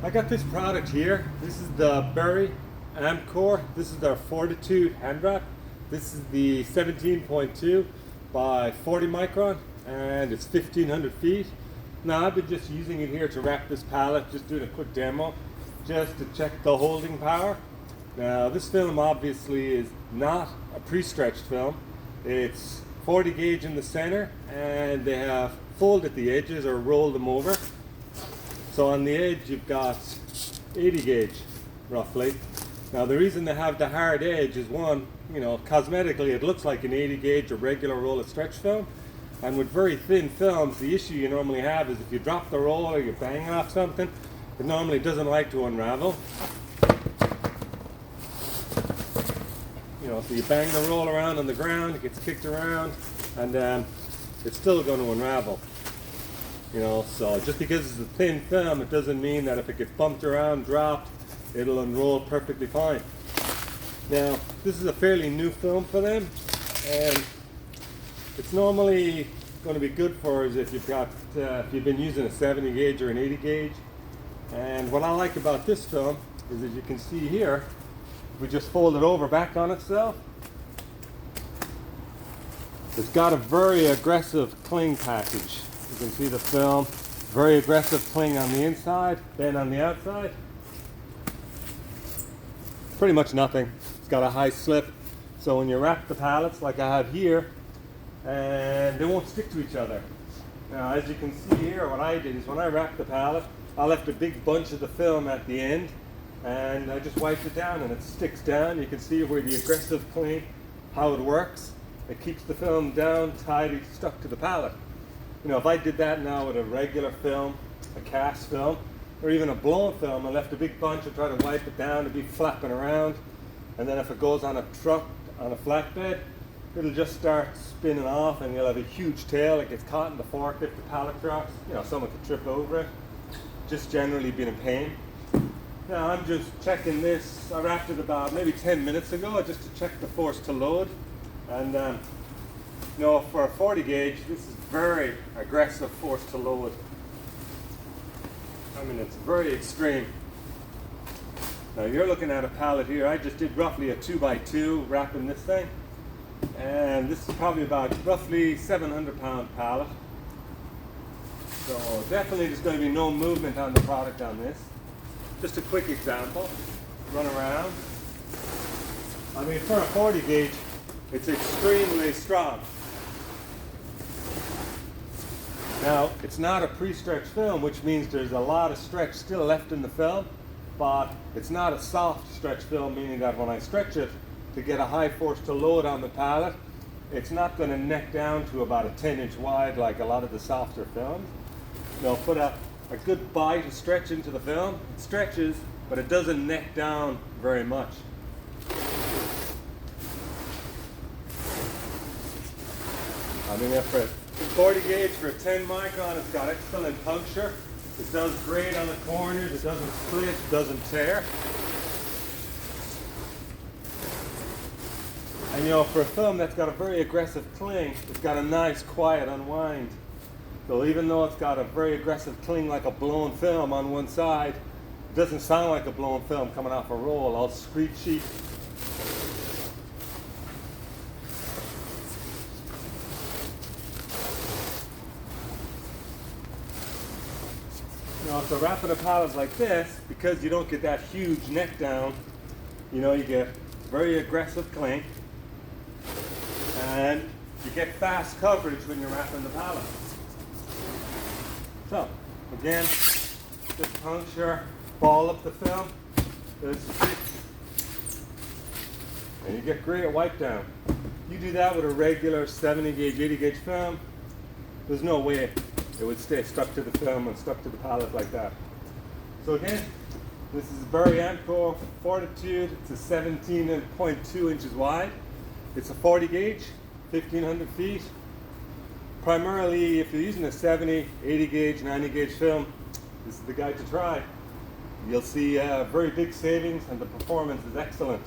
I got this product here. This is the Berry Amcor. This is their Fortitude hand wrap. This is the 17.2 by 40 micron and it's 1500 feet. Now I've been just using it here to wrap this pallet, just doing a quick demo, just to check the holding power. Now this film obviously is not a pre-stretched film. It's 40 gauge in the center and they have folded the edges or rolled them over. So on the edge you've got 80 gauge roughly. Now the reason they have the hard edge is one, cosmetically it looks like an 80 gauge or regular roll of stretch film. And with very thin films, the issue you normally have is if you drop the roll or you bang it off something, it normally doesn't like to unravel. So you bang the roll around on the ground, it gets kicked around, and it's still going to unravel. So just because it's a thin film, it doesn't mean that if it gets bumped around, dropped, it'll unroll perfectly fine. Now, this is a fairly new film for them, and it's normally going to be good for us if you've been using a 70 gauge or an 80 gauge. And what I like about this film is, as you can see here, we just fold it over back on itself. It's got a very aggressive cling package. You can see the film, very aggressive cling on the inside, then on the outside. Pretty much nothing. It's got a high slip, so when you wrap the pallets like I have here, and they won't stick to each other. Now as you can see here, what I did is when I wrapped the pallet, I left a big bunch of the film at the end and I just wiped it down and it sticks down. You can see where the aggressive cling, how it works. It keeps the film down, tidy, stuck to the pallet. If I did that now with a regular film, a cast film, or even a blown film, I left a big bunch and tried to wipe it down, it'd be flapping around. And then if it goes on a truck, on a flatbed, it'll just start spinning off and you'll have a huge tail. It gets caught in the fork if the pallet drops. Someone could trip over it. Just generally being a pain. Now I'm just checking this. I wrapped it about maybe 10 minutes ago just to check the force to load. And for a 40 gauge, this is very aggressive force to load. It's very extreme. Now you're looking at a pallet here. I just did roughly a 2x2 wrapping this thing. And this is probably about roughly 700-pound pallet. So definitely there's going to be no movement on the product on this. Just a quick example. Run around. For a 40 gauge, it's extremely strong. Now, it's not a pre-stretched film, which means there's a lot of stretch still left in the film, but it's not a soft stretch film, meaning that when I stretch it to get a high force to load on the pallet, it's not going to neck down to about a 10-inch wide like a lot of the softer films. Put a good bite to stretch into the film. It stretches, but it doesn't neck down very much. For a 40 gauge, for a 10 micron, it's got excellent puncture. It does great on the corners, it doesn't split, it doesn't tear. And for a film that's got a very aggressive cling, it's got a nice quiet unwind. So even though it's got a very aggressive cling like a blown film on one side, it doesn't sound like a blown film coming off a roll, all screechy. So wrapping a pallet like this, because you don't get that huge neck down, you get very aggressive cling, and you get fast coverage when you're wrapping the pallet. So, again, just puncture, ball up the film, and you get great wipe down. You do that with a regular 70 gauge, 80 gauge film, there's no way it would stay stuck to the film and stuck to the pallet like that. So again, this is Berry Amcor Fortitude. It's a 17.2 inches wide. It's a 40 gauge, 1500 feet. Primarily, if you're using a 70, 80 gauge, 90 gauge film, this is the guide to try. You'll see very big savings and the performance is excellent.